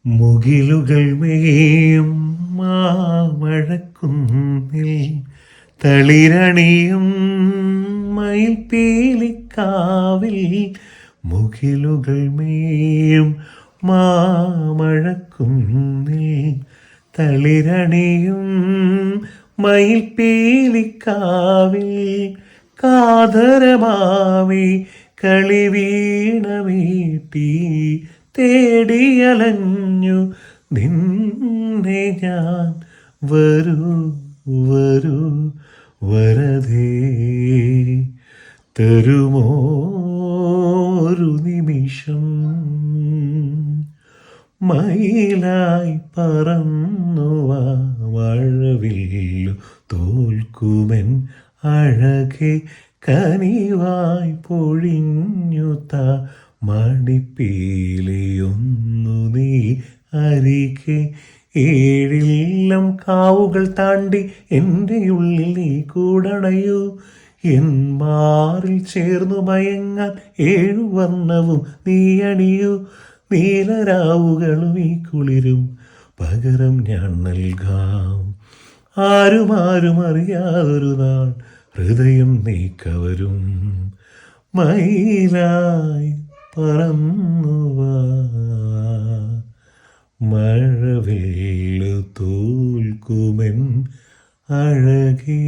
മുകിലുകൾ മേയും മാമഴക്കുന്നിൽ തളിരണിയും മയിൽപ്പീലിക്കാവിൽ. മുകിലുകൾ മേയും മാമഴക്കുന്നിൽ തളിരണിയും മയിൽപ്പീലിക്കാവിൽ. കാതരമാവി കളിവീണമീട്ടി തേടിയലഞ്ഞു നിന്നെ ഞാൻ. വരൂ വരൂ വരതേ, തരുമോ ഒരു നിമിഷം. മയിലായി പറന്നുവാ മഴവില്ലു തോൽക്കുമെൻ അഴകെ. കനിവായി പൊഴിഞ്ഞുത മണിപ്പീലിയൊന്നു നീ അരികെ. ഏഴില്ലം കാവുകൾ താണ്ടി എൻ്റെ ഉള്ളിൽ നീ കൂടണയൂ. എൻ മാറിൽ ചേർന്നു മയങ്ങാൻ ഏഴു വർണ്ണവും നീ അണിയൂ. നീലരാവുകളും ഈ കുളിരും പകരം ഞാൻ നൽകാം. ആരും അറിയാതൊരു നാൾ ഹൃദയം നീ കവരും. മയിലായി പറന്നുവാ മഴവില്ലു തോൽക്കുമെൻ അഴകേ.